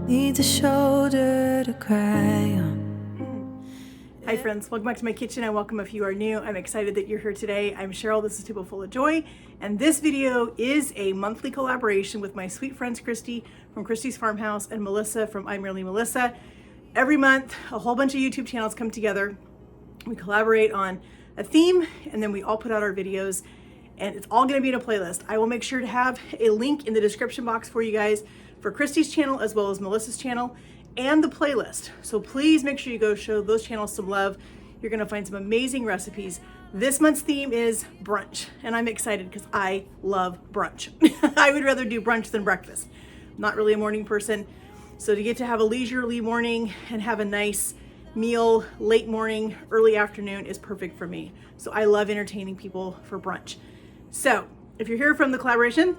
Needs a shoulder to cry on. Hi friends, welcome back to my kitchen and welcome if you are new. I'm excited that you're here today. I'm Cheryl, this is Table Full of Joy, and this video is a monthly collaboration with my sweet friends Christy from Christy's Farmhouse and Melissa from I'm Merely Melissa. Every month, a whole bunch of YouTube channels come together. We collaborate on a theme and then we all put out our videos, and it's all gonna be in a playlist. I will make sure to have a link in the description box for you guys for Christy's channel as well as Melissa's channel and the playlist. So please make sure you go show those channels some love. You're gonna find some amazing recipes. This month's theme is brunch, and I'm excited because I love brunch. I would rather do brunch than breakfast. I'm not really a morning person. So to get to have a leisurely morning and have a nice meal late morning, early afternoon is perfect for me. So I love entertaining people for brunch. So if you're here from the collaboration,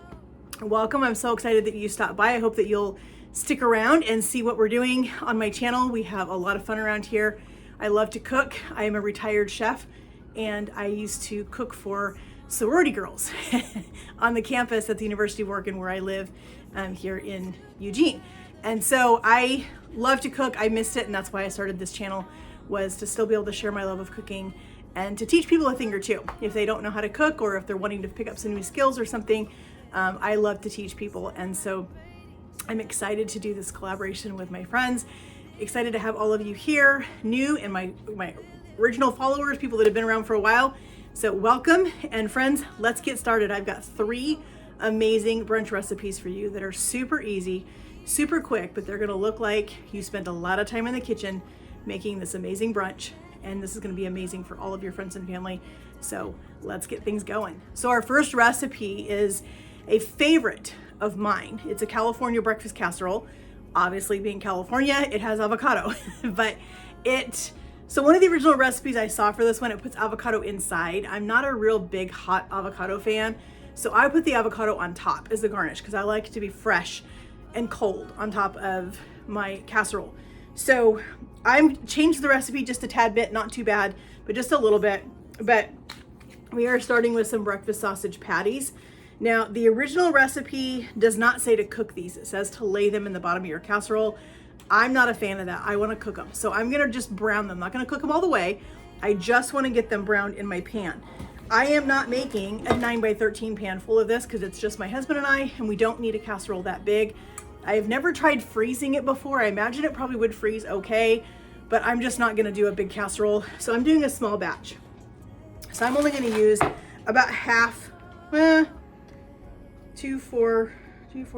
welcome. I'm so excited that you stopped by. I hope that you'll stick around and see what we're doing on my channel. We have a lot of fun around here. I love to cook. I am a retired chef and I used to cook for sorority girls on the campus at the University of Oregon where I live here in Eugene. And so I love to cook. I missed it, and that's why I started this channel, was to still be able to share my love of cooking and to teach people a thing or two. If they don't know how to cook or if they're wanting to pick up some new skills or something, I love to teach people. And so I'm excited to do this collaboration with my friends. Excited to have all of you here, new and my original followers, people that have been around for a while. So welcome, and friends, let's get started. I've got 3 amazing brunch recipes for you that are super easy, super quick, but they're gonna look like you spent a lot of time in the kitchen making this amazing brunch, and this is gonna be amazing for all of your friends and family. So let's get things going. So our first recipe is a favorite of mine. It's a California breakfast casserole. Obviously, being California, it has avocado, but so one of the original recipes I saw for this one, it puts avocado inside. I'm not a real big hot avocado fan, so I put the avocado on top as the garnish because I like it to be fresh and cold on top of my casserole. So I'm changed the recipe just a tad bit, not too bad, but just a little bit. But we are starting with some breakfast sausage patties. Now, the original recipe does not say to cook these. It says to lay them in the bottom of your casserole. I'm not a fan of that. I want to cook them. So I'm going to just brown them. I'm not going to cook them all the way. I just want to get them browned in my pan. I am not making a 9x13 pan full of this because it's just my husband and I, and we don't need a casserole that big. I've never tried freezing it before. I imagine it probably would freeze okay, but I'm just not going to do a big casserole. So I'm doing a small batch. So I'm only going to use about half, 2, 4,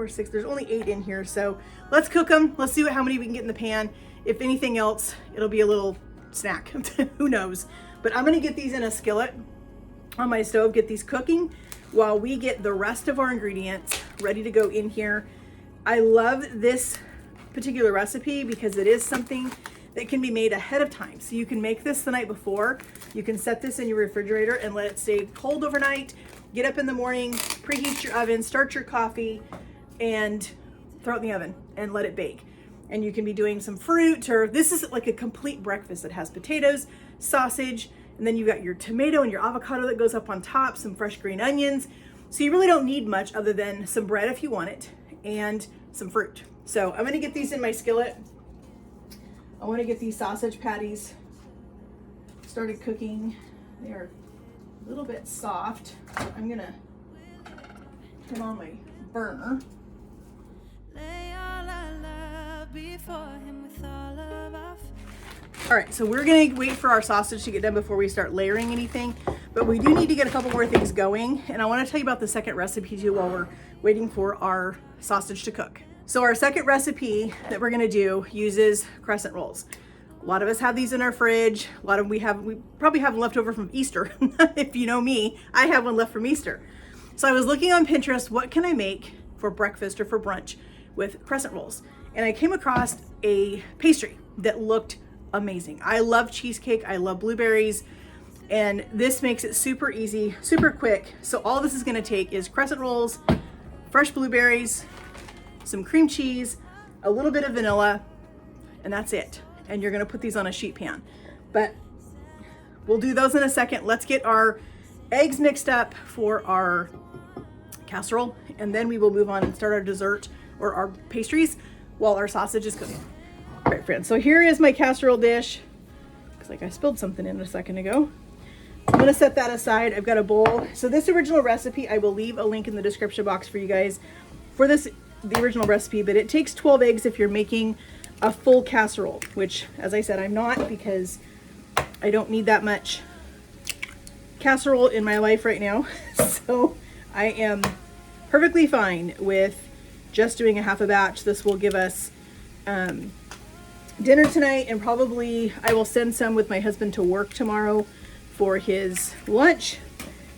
6. There's only 8 in here. So let's cook them. Let's see how many we can get in the pan. If anything else, it'll be a little snack. Who knows? But I'm going to get these in a skillet on my stove, get these cooking while we get the rest of our ingredients ready to go in here. I love this particular recipe because it is something that can be made ahead of time. So you can make this the night before. You can set this in your refrigerator and let it stay cold overnight. Get up in the morning, preheat your oven, start your coffee, and throw it in the oven and let it bake. And you can be doing some fruit, or this is like a complete breakfast that has potatoes, sausage, and then you've got your tomato and your avocado that goes up on top, some fresh green onions. So you really don't need much other than some bread if you want it, and some fruit. So I'm gonna get these in my skillet. I wanna get these sausage patties started cooking. They are a little bit soft. I'm gonna turn on my burner. All right, so we're gonna wait for our sausage to get done before we start layering anything, but we do need to get a couple more things going, and I wanna tell you about the second recipe too while we're waiting for our sausage to cook. So our second recipe that we're gonna do uses crescent rolls. A lot of us have these in our fridge. A lot of we probably have left over from Easter. If you know me, I have one left from Easter. So I was looking on Pinterest, what can I make for breakfast or for brunch with crescent rolls? And I came across a pastry that looked amazing. I love cheesecake, I love blueberries, and this makes it super easy, super quick. So all this is gonna take is crescent rolls, fresh blueberries, some cream cheese, a little bit of vanilla, and that's it. And you're gonna put these on a sheet pan. But we'll do those in a second. Let's get our eggs mixed up for our casserole, and then we will move on and start our dessert or our pastries while our sausage is cooking. All right, friends, so here is my casserole dish. Looks like I spilled something in a second ago. I'm gonna set that aside. I've got a bowl. So this original recipe, I will leave a link in the description box for you guys for the original recipe, but it takes 12 eggs if you're making a full casserole, which, as I said, I'm not, because I don't need that much casserole in my life right now. So I am perfectly fine with just doing a half a batch. This will give us dinner tonight, and probably I will send some with my husband to work tomorrow for his lunch,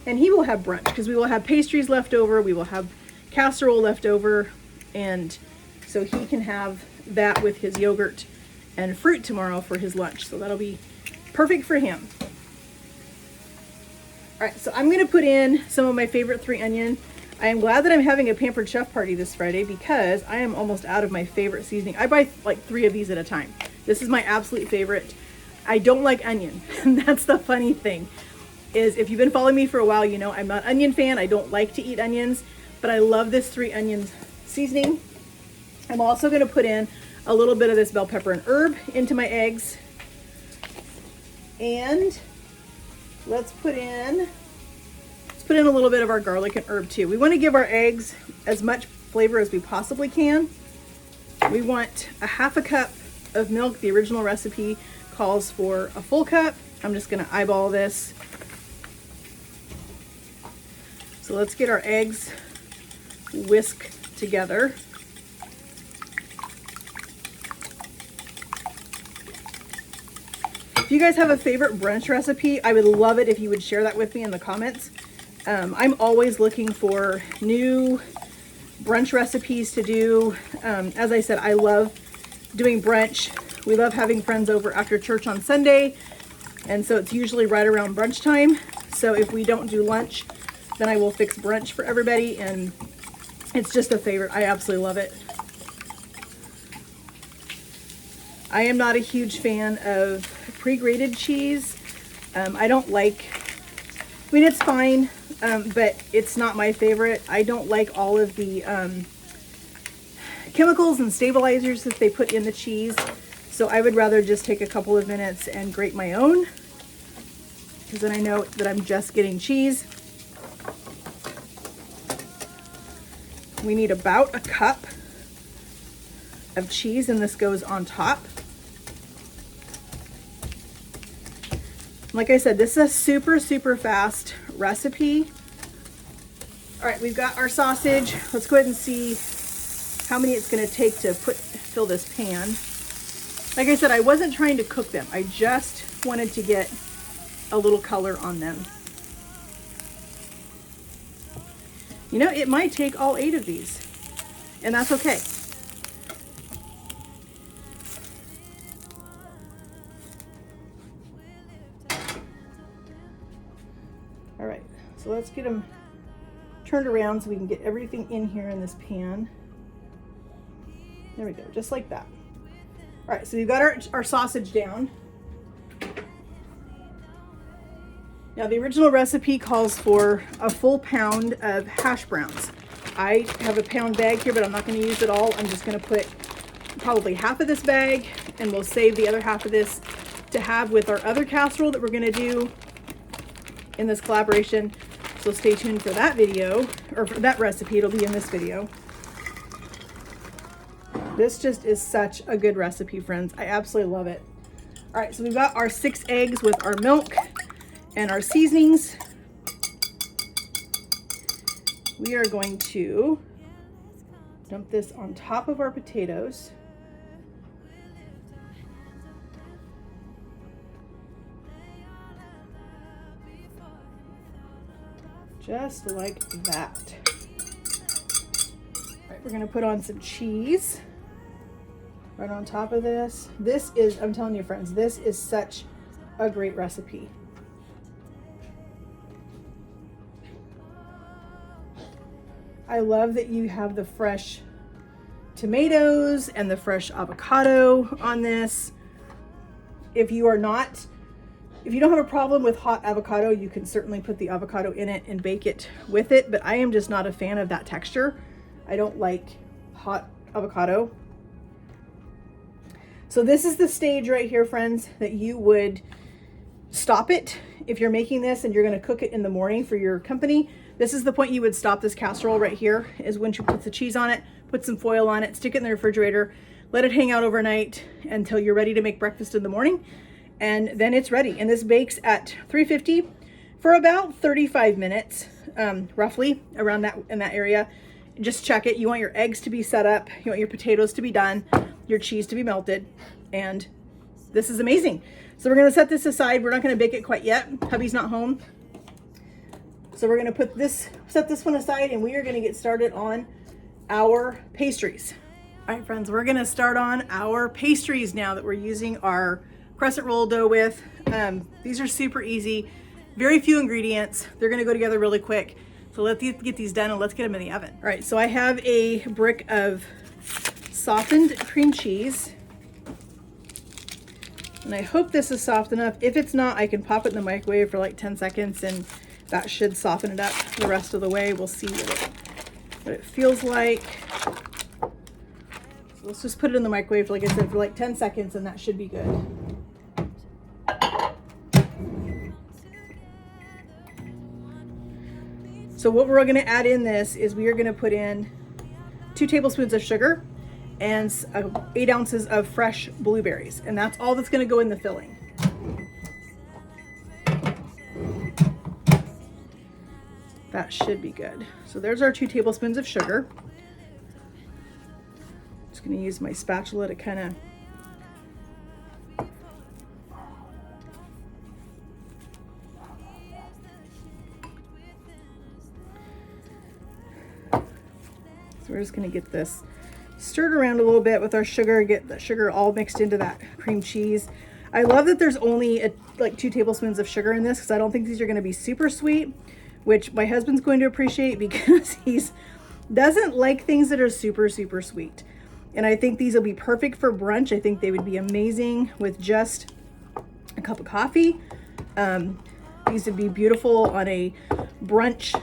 and he will have brunch because we will have pastries left over, we will have casserole left over, and so he can have that with his yogurt and fruit tomorrow for his lunch. So that'll be perfect for him. All right, so I'm gonna put in some of my favorite 3 onion. I am glad that I'm having a Pampered Chef party this Friday because I am almost out of my favorite seasoning. I buy like 3 of these at a time. This is my absolute favorite. I don't like onion. And that's the funny thing, is if you've been following me for a while, you know I'm not an onion fan. I don't like to eat onions, but I love this 3 onions seasoning. I'm also gonna put in a little bit of this bell pepper and herb into my eggs. And let's put in a little bit of our garlic and herb too. We want to give our eggs as much flavor as we possibly can. We want a half a cup of milk. The original recipe calls for a full cup. I'm just going to eyeball this. So let's get our eggs whisked together. If you guys have a favorite brunch recipe, I would love it if you would share that with me in the comments. I'm always looking for new brunch recipes to do. As I said, I love doing brunch. We love having friends over after church on Sunday, and so it's usually right around brunch time. So if we don't do lunch, then I will fix brunch for everybody, and it's just a favorite. I absolutely love it. I am not a huge fan of pre-grated cheese. I don't like, I mean, it's fine, but it's not my favorite. I don't like all of the chemicals and stabilizers that they put in the cheese. So I would rather just take a couple of minutes and grate my own, because then I know that I'm just getting cheese. We need about a cup of cheese, and this goes on top. Like I said, this is a super, super fast recipe. All right, we've got our sausage. Let's go ahead and see how many it's gonna take to fill this pan. Like I said, I wasn't trying to cook them. I just wanted to get a little color on them. You know, it might take all 8 of these, and that's okay. All right, so let's get them turned around so we can get everything in here in this pan. There we go, just like that. All right, so we've got our sausage down. Now, the original recipe calls for a full pound of hash browns. I have a pound bag here, but I'm not going to use it all. I'm just going to put probably half of this bag, and we'll save the other half of this to have with our other casserole that we're going to do in this collaboration. So stay tuned for that video, or for that recipe. It'll be in this video. This just is such a good recipe, friends. I absolutely love it. All right, so we've got our 6 eggs with our milk and our seasonings. We are going to dump this on top of our potatoes. Just like that. All right, we're gonna put on some cheese right on top of this. This is, I'm telling you friends, this is such a great recipe. I love that you have the fresh tomatoes and the fresh avocado on this. If you don't have a problem with hot avocado, you can certainly put the avocado in it and bake it with it, but I am just not a fan of that texture. I don't like hot avocado. So this is the stage right here, friends, that you would stop it. If you're making this and you're going to cook it in the morning for your company, this is the point you would stop this casserole right here, is when you put the cheese on it, put some foil on it, stick it in the refrigerator, let it hang out overnight until you're ready to make breakfast in the morning. And then it's ready. And this bakes at 350 for about 35 minutes, roughly around that, in that area. Just check it. You want your eggs to be set up. You want your potatoes to be done, your cheese to be melted. And this is amazing. So we're going to set this aside. We're not going to bake it quite yet. Hubby's not home. So we're going to set this one aside, and we are going to get started on our pastries. All right, friends, we're going to start on our pastries now that we're using our crescent roll dough with. These are super easy, very few ingredients. They're going to go together really quick. So let's get these done and let's get them in the oven. All right, so I have a brick of softened cream cheese. And I hope this is soft enough. If it's not, I can pop it in the microwave for like 10 seconds and that should soften it up the rest of the way. We'll see what it feels like. So let's just put it in the microwave, like I said, for like 10 seconds and that should be good. So what we're going to add in this is we are going to put in 2 tablespoons of sugar and 8 ounces of fresh blueberries. And that's all that's going to go in the filling. That should be good. So there's our 2 tablespoons of sugar. Just going to use my spatula to kind of we're just going to get this stirred around a little bit with our sugar, get the sugar all mixed into that cream cheese. I love that there's only like 2 tablespoons of sugar in this because I don't think these are going to be super sweet, which my husband's going to appreciate because he doesn't like things that are super, super sweet. And I think these will be perfect for brunch. I think they would be amazing with just a cup of coffee. These would be beautiful on a brunch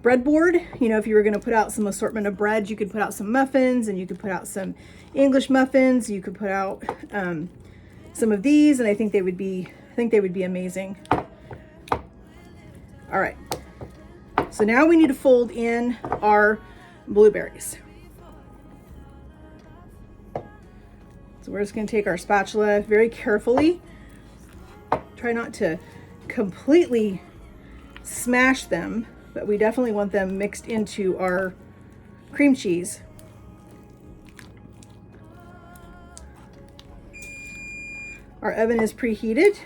breadboard. You know, if you were going to put out some assortment of breads, you could put out some muffins and you could put out some English muffins. You could put out some of these, and I think they would be amazing. All right. So now we need to fold in our blueberries. So we're just going to take our spatula very carefully. Try not to completely smash them, but we definitely want them mixed into our cream cheese. Our oven is preheated.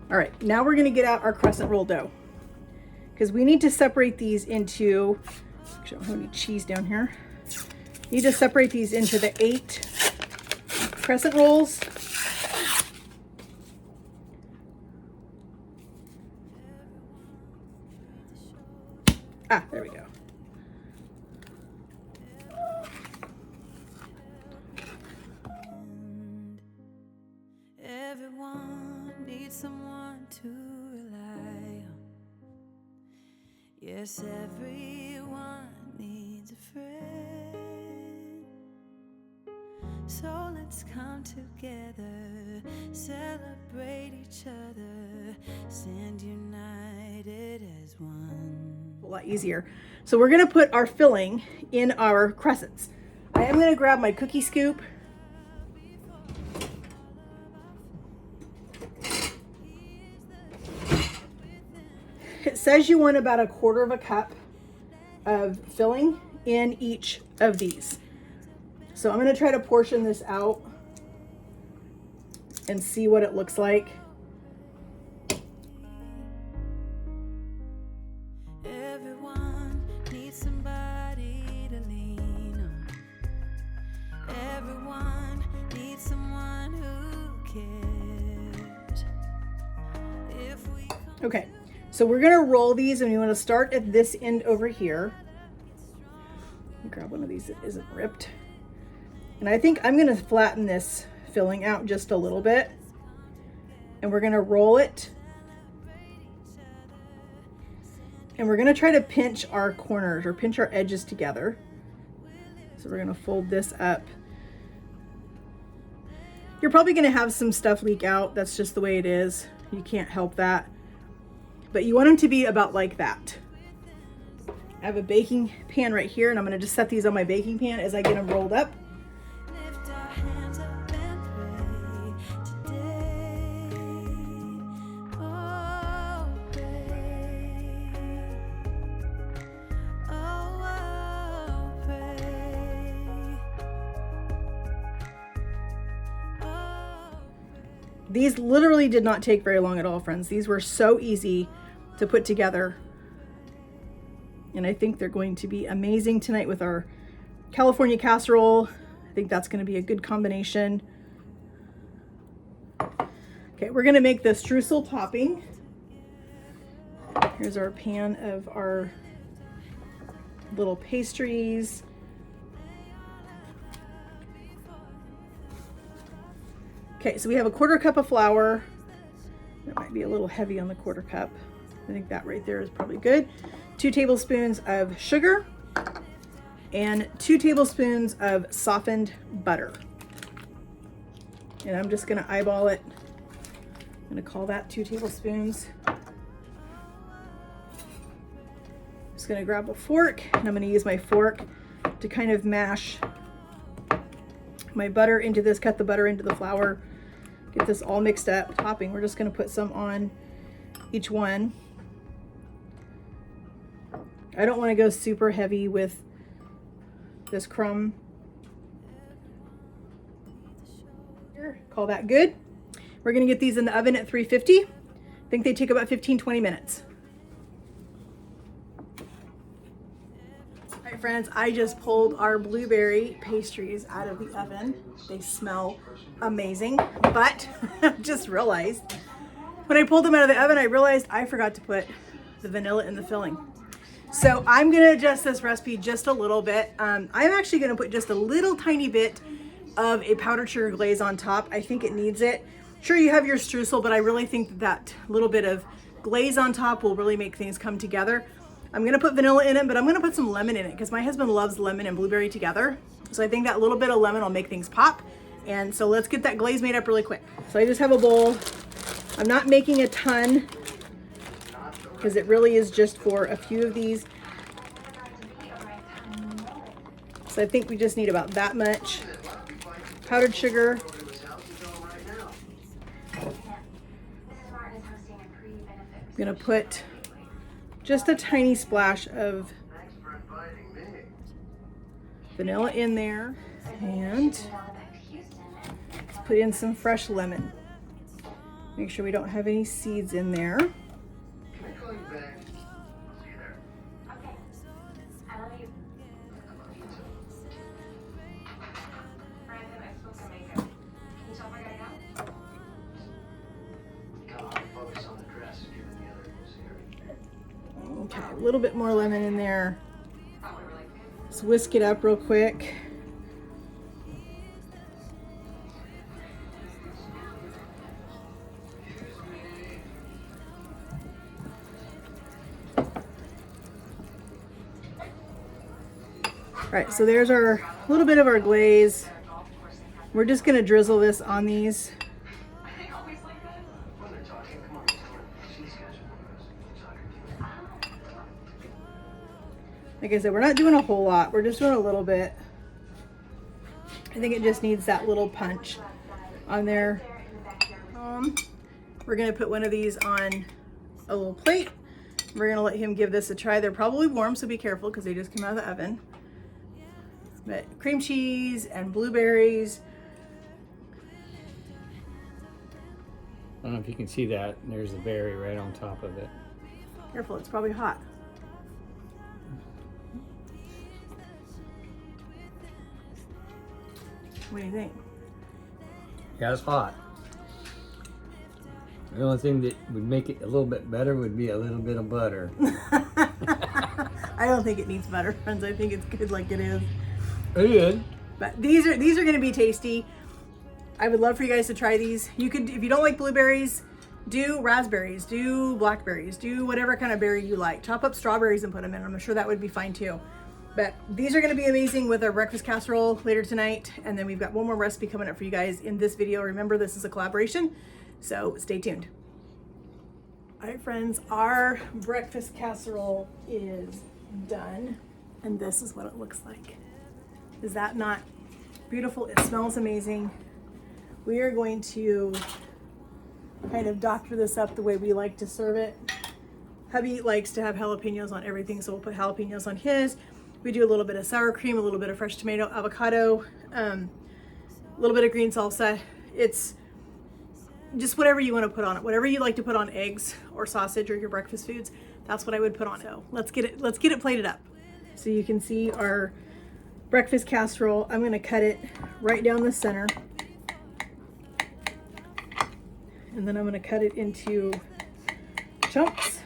All right, now we're going to get out our crescent roll dough because we need to separate these into, actually I don't have any cheese down here. You need to separate these into the 8 crescent rolls. Ah, there we go. Everyone needs someone to rely on. Yes, everyone needs a friend. So let's come together, celebrate each other, stand united as one. A lot easier. So we're going to put our filling in our crescents. I am going to grab my cookie scoop. It says you want about 1/4 cup of filling in each of these. So I'm going to try to portion this out and see what it looks like. Everyone needs somebody to lean on. Everyone needs someone who cares. Okay. So we're going to roll these, and we want to start at this end over here. Let me grab one of these that isn't ripped. And I think I'm going to flatten this filling out just a little bit. And we're going to roll it. And we're gonna try to pinch our corners or pinch our edges together. So we're gonna fold this up. You're probably gonna have some stuff leak out. That's just the way it is. You can't help that. But you want them to be about like that. I have a baking pan right here, and I'm gonna just set these on my baking pan as I get them rolled up. Lift our hands up and pray today. Oh, pray. Oh, pray. Oh, These literally did not take very long at all, friends. These were so easy to put together. And I think they're going to be amazing tonight with our California casserole. I think that's going to be a good combination. Okay, we're going to make the streusel topping. Here's our pan of our little pastries. Okay, so we have a 1/4 cup of flour. That might be a little heavy on the 1/4 cup. I think that right there is probably good. 2 tablespoons of sugar and 2 tablespoons of softened butter. And I'm just gonna eyeball it. I'm gonna call that 2 tablespoons. Just gonna grab a fork, and I'm gonna use my fork to kind of mash my butter into this, cut the butter into the flour, get this all mixed up. Topping, we're just gonna put some on each one. I don't want to go super heavy with this crumb. Call that good. We're going to get these in the oven at 350. I think they take about 15-20 minutes. All right, friends, I just pulled our blueberry pastries out of the oven. They smell amazing, but I just realized when I pulled them out of the oven, I realized I forgot to put the vanilla in the filling. So I'm gonna adjust this recipe just a little bit. I'm actually gonna put just a little tiny bit of a powdered sugar glaze on top. I think it needs it. Sure, you have your streusel, but I really think that little bit of glaze on top will really make things come together. I'm gonna put vanilla in it, but I'm gonna put some lemon in it because my husband loves lemon and blueberry together. So I think that little bit of lemon will make things pop. And so let's get that glaze made up really quick. So I just have a bowl. I'm not making a ton because it really is just for a few of these. So I think we just need about that much powdered sugar. I'm gonna put just a tiny splash of vanilla in there, and put in some fresh lemon. Make sure we don't have any seeds in there. Okay, a little bit more lemon in there. Let's whisk it up real quick. All right, so there's our little bit of our glaze. We're just gonna drizzle this on these. Like I said, we're not doing a whole lot. We're just doing a little bit. I think it just needs that little punch on there. We're gonna put one of these on a little plate. We're gonna let him give this a try. They're probably warm, so be careful because they just came out of the oven. But cream cheese and blueberries. I don't know if you can see that. There's a berry right on top of it. Careful, it's probably hot. What do you think? Yeah, it's hot. The only thing that would make it a little bit better would be a little bit of butter. I don't think it needs butter, friends. I think it's good like it is. It is. But these are going to be tasty. I would love for you guys to try these. You could, if you don't like blueberries, Do raspberries, do blackberries, do whatever kind of berry you like. Chop up strawberries and put them in. I'm sure that would be fine too. But these are gonna be amazing with our breakfast casserole later tonight. And then we've got one more recipe coming up for you guys in this video. Remember, this is a collaboration, so stay tuned. All right, friends, our breakfast casserole is done. And this is what it looks like. Is that not beautiful? It smells amazing. We are going to kind of doctor this up the way we like to serve it. Hubby likes to have jalapenos on everything, so we'll put jalapenos on his. We do a little bit of sour cream, a little bit of fresh tomato, avocado, a little bit of green salsa. It's just whatever you want to put on it. Whatever you like to put on eggs or sausage or your breakfast foods, that's what I would put on it. So let's get it plated up. So you can see our breakfast casserole. I'm going to cut it right down the center. And then I'm going to cut it into chunks.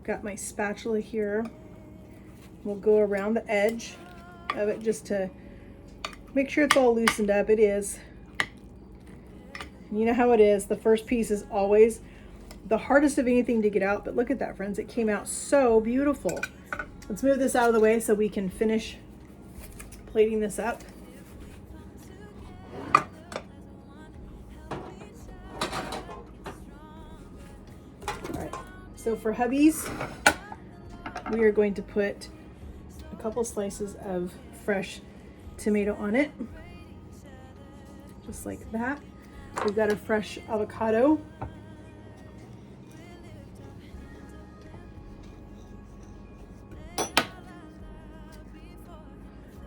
Got my spatula here. We'll go around the edge of it just to make sure it's all loosened up. It is. You know how it is. The first piece is always the hardest of anything to get out, but look at that, friends. It came out so beautiful. Let's move this out of the way so we can finish plating this up. All right, so for hubby's, we are going to put a couple slices of fresh tomato on it, just like that. We've got a fresh avocado.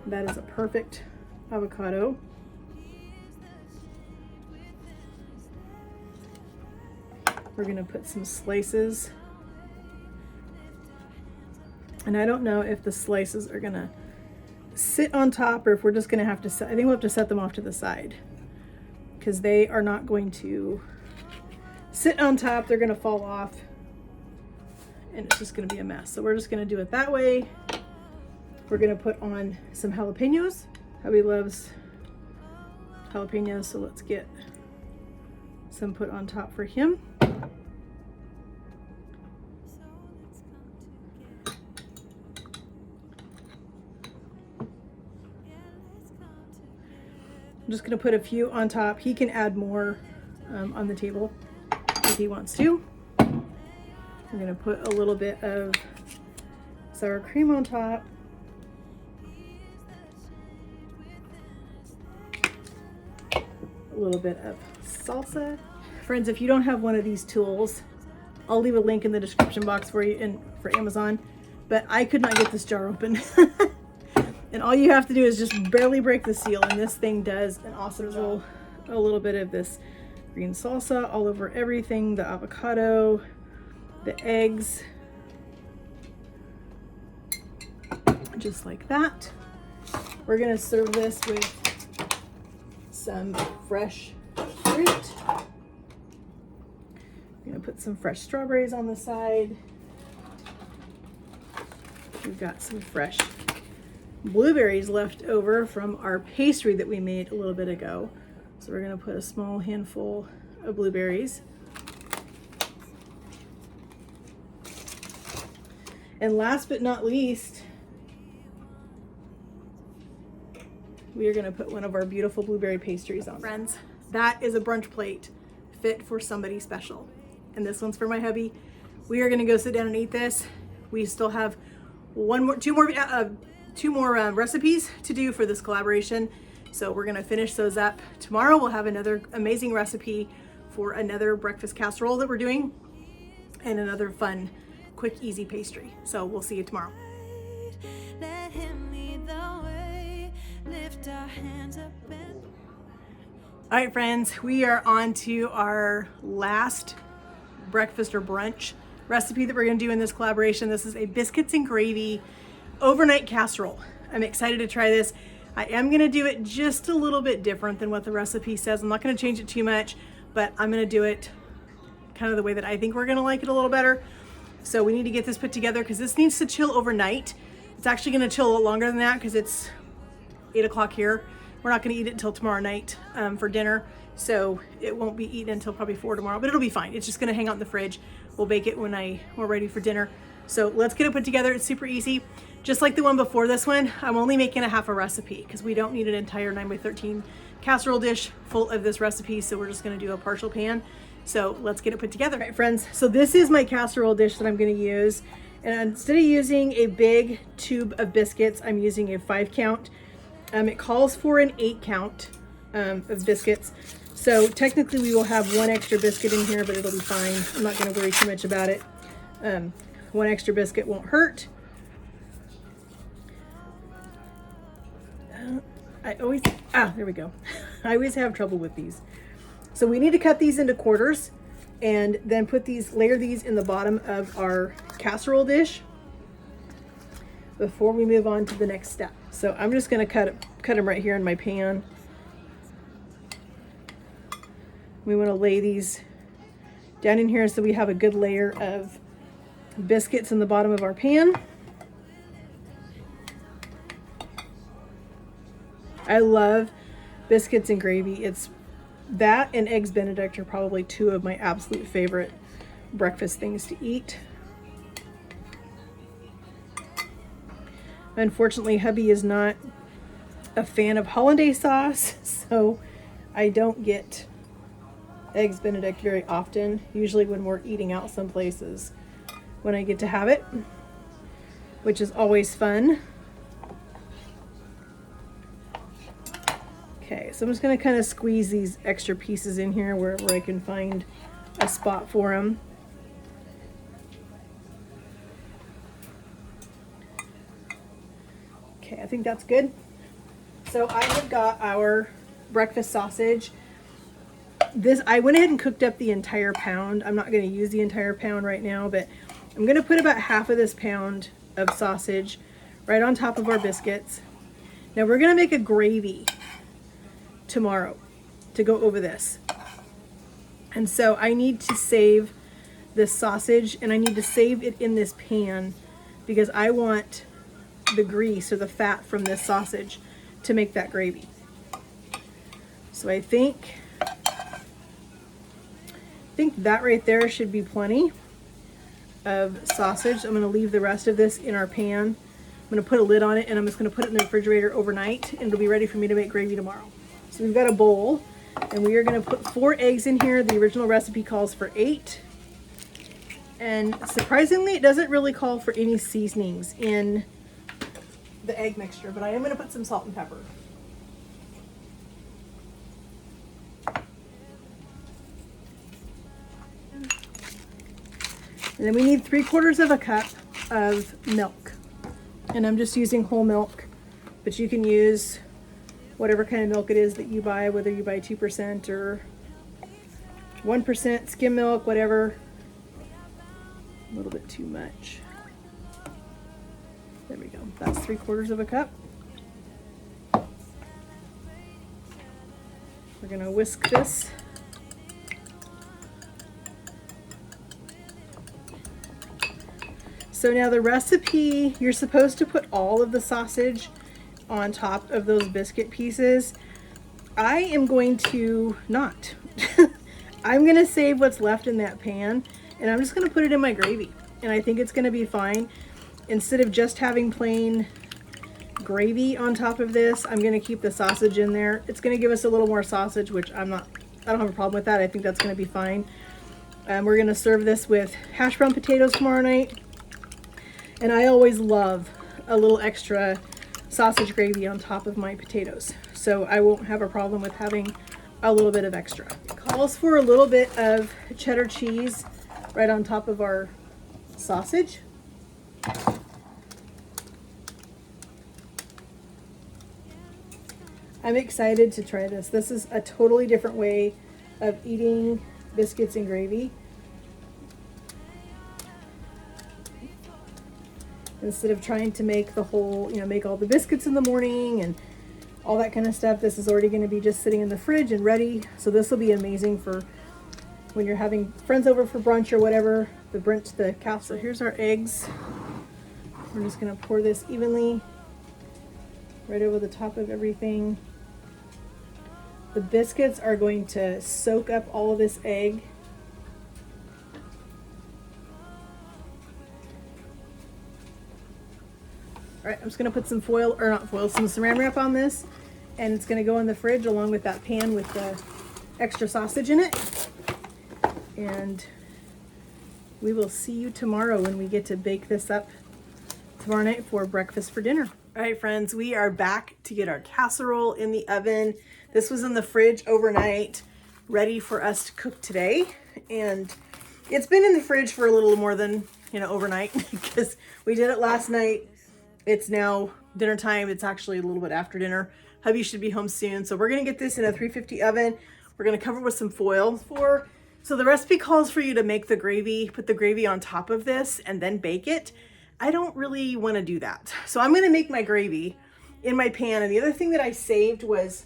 That is a perfect avocado. We're gonna put some slices. And I don't know if the slices are gonna sit on top or if we're just gonna have to set, I think we'll have to set them off to the side because they are not going to sit on top. They're gonna fall off and it's just gonna be a mess. So we're just gonna do it that way. We're gonna put on some jalapenos. Hubby loves jalapenos, so let's get some put on top for him. I'm just gonna put a few on top. He can add more on the table if he wants to. I'm gonna put a little bit of sour cream on top. A little bit of salsa. Friends, if you don't have one of these tools, I'll leave a link in the description box for you for Amazon, but I could not get this jar open. And all you have to do is just barely break the seal, and this thing does an awesome job. A little bit of this green salsa all over everything, the avocado, the eggs, just like that. We're gonna serve this with some fresh fruit. I'm gonna put some fresh strawberries on the side. We've got some fresh blueberries left over from our pastry that we made a little bit ago. So we're gonna put a small handful of blueberries. And last but not least, we are gonna put one of our beautiful blueberry pastries on. Friends, that is a brunch plate fit for somebody special. And this one's for my hubby. We are gonna go sit down and eat this. We still have two more recipes to do for this collaboration. So we're gonna finish those up. Tomorrow we'll have another amazing recipe for another breakfast casserole that we're doing and another fun, quick, easy pastry. So we'll see you tomorrow. Let him lead the way. Lift our hands up and All right, friends, we are on to our last breakfast or brunch recipe that we're gonna do in this collaboration. This is a biscuits and gravy overnight casserole. I'm excited to try this. I am gonna do it just a little bit different than what the recipe says. I'm not gonna change it too much, but I'm gonna do it kind of the way that I think we're gonna like it a little better. So we need to get this put together because this needs to chill overnight. It's actually gonna chill a lot longer than that because it's 8 o'clock here. We're not going to eat it until tomorrow night for dinner. So it won't be eaten until probably 4 tomorrow, but it'll be fine. It's just going to hang out in the fridge. We'll bake it when we're ready for dinner. So let's get it put together. It's super easy. Just like the one before this one, I'm only making a half a recipe because we don't need an entire 9x13 casserole dish full of this recipe. So we're just going to do a partial pan. So let's get it put together. All right, friends. So this is my casserole dish that I'm going to use. And instead of using a big tube of biscuits, I'm using a 5 count. It calls for an 8 count of biscuits. So technically we will have 1 extra biscuit in here, but it'll be fine. I'm not going to worry too much about it. 1 extra biscuit won't hurt. There we go. I always have trouble with these. So we need to cut these into quarters and then layer these in the bottom of our casserole dish before we move on to the next step. So I'm just going to cut them right here in my pan. We want to lay these down in here so we have a good layer of biscuits in the bottom of our pan. I love biscuits and gravy. It's that and eggs Benedict are probably 2 of my absolute favorite breakfast things to eat. Unfortunately, hubby is not a fan of hollandaise sauce, so I don't get eggs Benedict very often. Usually when we're eating out some places when I get to have it, which is always fun. Okay, so I'm just going to kind of squeeze these extra pieces in here wherever I can find a spot for them. Okay, I think that's good. So I have got our breakfast sausage. I went ahead and cooked up the entire pound. I'm not going to use the entire pound right now, but I'm going to put about half of this pound of sausage right on top of our biscuits. Now we're going to make a gravy tomorrow to go over this. And so I need to save this sausage and I need to save it in this pan because I want the grease or the fat from this sausage to make that gravy. So I think that right there should be plenty of sausage. I'm going to leave the rest of this in our pan. I'm going to put a lid on it and I'm just going to put it in the refrigerator overnight and it'll be ready for me to make gravy tomorrow. So we've got a bowl and we are going to put 4 eggs in here. The original recipe calls for 8. And surprisingly, it doesn't really call for any seasonings in the egg mixture, but I am going to put some salt and pepper. And then we need 3/4 cup of milk. And I'm just using whole milk, but you can use whatever kind of milk it is that you buy, whether you buy 2% or 1% skim milk, whatever. A little bit too much. There we go. That's 3/4 cup. We're going to whisk this. So now the recipe, you're supposed to put all of the sausage on top of those biscuit pieces. I am going to not. I'm going to save what's left in that pan and I'm just going to put it in my gravy. And I think it's going to be fine. Instead of just having plain gravy on top of this, I'm going to keep the sausage in there. It's going to give us a little more sausage, which I don't have a problem with that. I think that's going to be fine. We're going to serve this with hash brown potatoes tomorrow night. And I always love a little extra sausage gravy on top of my potatoes. So I won't have a problem with having a little bit of extra. It calls for a little bit of cheddar cheese right on top of our sausage. I'm excited to try this. This is a totally different way of eating biscuits and gravy. Instead of trying to make the whole, make all the biscuits in the morning and all that kind of stuff, this is already going to be just sitting in the fridge and ready. So this will be amazing for when you're having friends over for brunch or whatever. The cow. So here's our eggs. We're just going to pour this evenly right over the top of everything. The biscuits are going to soak up all of this egg. All right, I'm just gonna put some foil, or not foil, some saran wrap on this, and it's gonna go in the fridge along with that pan with the extra sausage in it. And we will see you tomorrow when we get to bake this up tomorrow night for breakfast for dinner. All right, friends, we are back to get our casserole in the oven. This was in the fridge overnight, ready for us to cook today. And it's been in the fridge for a little more than, overnight because we did it last night. It's now dinner time. It's actually a little bit after dinner. Hubby should be home soon. So we're gonna get this in a 350 oven. We're gonna cover it with some foil so the recipe calls for you to make the gravy, put the gravy on top of this and then bake it. I don't really wanna do that. So I'm gonna make my gravy in my pan. And the other thing that I saved was,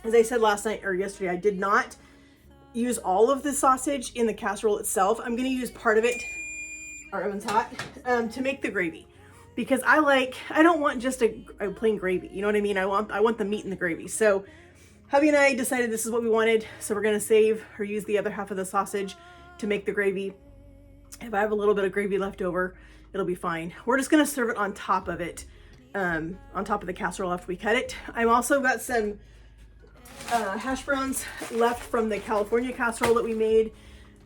as I said last night or yesterday, I did not use all of the sausage in the casserole itself. I'm gonna use part of it, our oven's hot, to make the gravy. Because I don't want just a plain gravy. You know what I mean? I want the meat in the gravy. So hubby and I decided this is what we wanted. So we're gonna save or use the other half of the sausage to make the gravy. If I have a little bit of gravy left over, it'll be fine. We're just gonna serve it on top of it, on top of the casserole after we cut it. I've also got some hash browns left from the California casserole that we made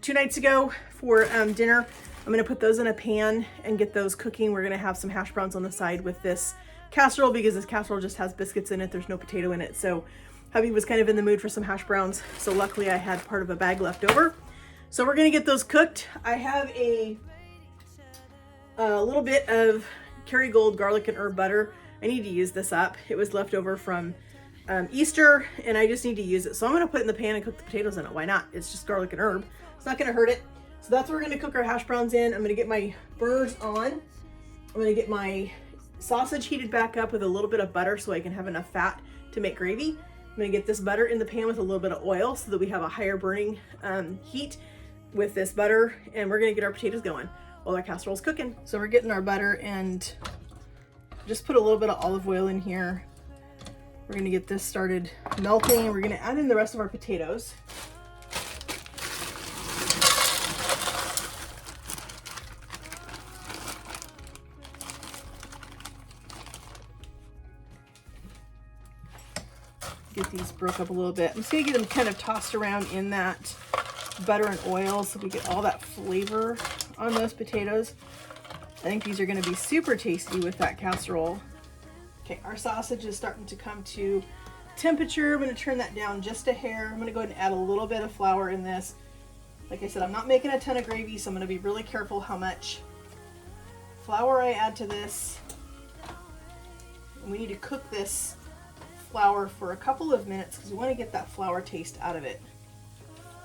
2 nights ago for dinner. I'm gonna put those in a pan and get those cooking. We're gonna have some hash browns on the side with this casserole because this casserole just has biscuits in it. There's no potato in it. So hubby was kind of in the mood for some hash browns. So luckily I had part of a bag left over. So we're gonna get those cooked. I have a little bit of Kerrygold garlic and herb butter. I need to use this up. It was left over from Easter and I just need to use it. So I'm gonna put it in the pan and cook the potatoes in it. Why not? It's just garlic and herb. It's not gonna hurt it. So that's what we're gonna cook our hash browns in. I'm gonna get my burners on. I'm gonna get my sausage heated back up with a little bit of butter so I can have enough fat to make gravy. I'm gonna get this butter in the pan with a little bit of oil so that we have a higher burning heat with this butter, and we're gonna get our potatoes going while our casserole's cooking. So we're getting our butter and just put a little bit of olive oil in here. We're gonna get this started melting. We're gonna add in the rest of our potatoes. Get these broke up a little bit. I'm just gonna get them kind of tossed around in that butter and oil so we get all that flavor on those potatoes. I think these are gonna be super tasty with that casserole. Okay, our sausage is starting to come to temperature. I'm gonna turn that down just a hair. I'm gonna go ahead and add a little bit of flour in this. Like I said, I'm not making a ton of gravy, so I'm gonna be really careful how much flour I add to this. And we need to cook this flour for a couple of minutes because we want to get that flour taste out of it.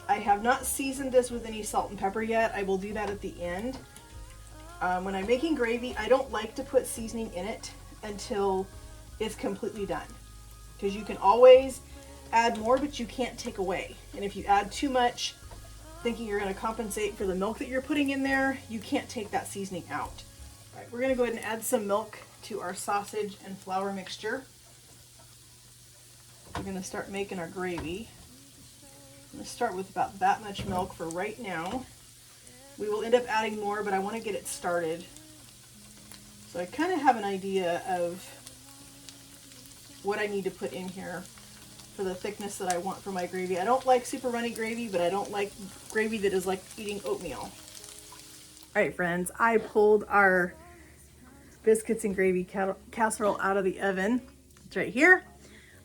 I have not seasoned this with any salt and pepper yet. I will do that at the end. When I'm making gravy, I don't like to put seasoning in it until it's completely done, because you can always add more, but you can't take away. And if you add too much, thinking you're going to compensate for the milk that you're putting in there, you can't take that seasoning out. All right, we're going to go ahead and add some milk to our sausage and flour mixture. We're going to start making our gravy. I'm going to start with about that much milk for right now. We will end up adding more, but I want to get it started. So I kind of have an idea of what I need to put in here for the thickness that I want for my gravy. I don't like super runny gravy, but I don't like gravy that is like eating oatmeal. All right, friends, I pulled our biscuits and gravy casserole out of the oven. It's right here.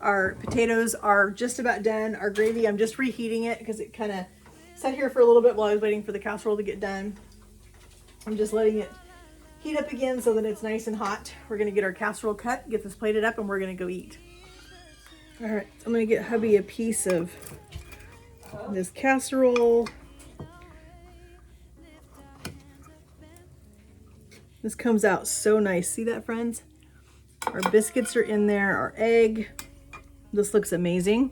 Our potatoes are just about done. Our gravy, I'm just reheating it because it kind of sat here for a little bit while I was waiting for the casserole to get done. I'm just letting it heat up again so that it's nice and hot. We're gonna get our casserole cut, get this plated up, and we're gonna go eat. All right, so I'm gonna get hubby a piece of this casserole. This comes out so nice. See that, friends? Our biscuits are in there, our egg. This looks amazing.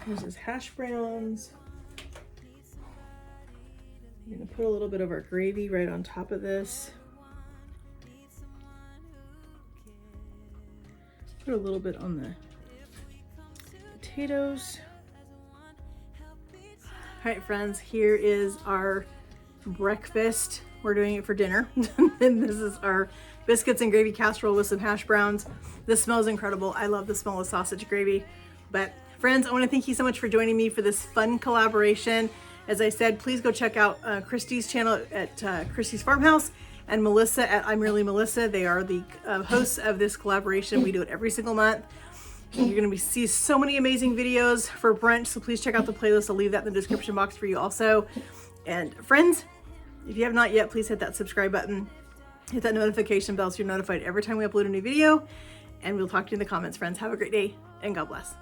There's his hash browns. I'm gonna put a little bit of our gravy right on top of this. Put a little bit on the potatoes. All right, friends, here is our breakfast. We're doing it for dinner. And this is our biscuits and gravy casserole with some hash browns. This smells incredible. I love the smell of sausage gravy. But friends, I want to thank you so much for joining me for this fun collaboration. As I said, please go check out Christy's channel at Christy's Farmhouse and Melissa at I'm Really Melissa. They are the hosts of this collaboration. We do it every single month. You're going to see so many amazing videos for brunch, so please check out the playlist. I'll leave that in the description box for you also. And friends, if you have not yet, please hit that subscribe button, hit that notification bell so you're notified every time we upload a new video, and we'll talk to you in the comments, friends. Have a great day, and God bless.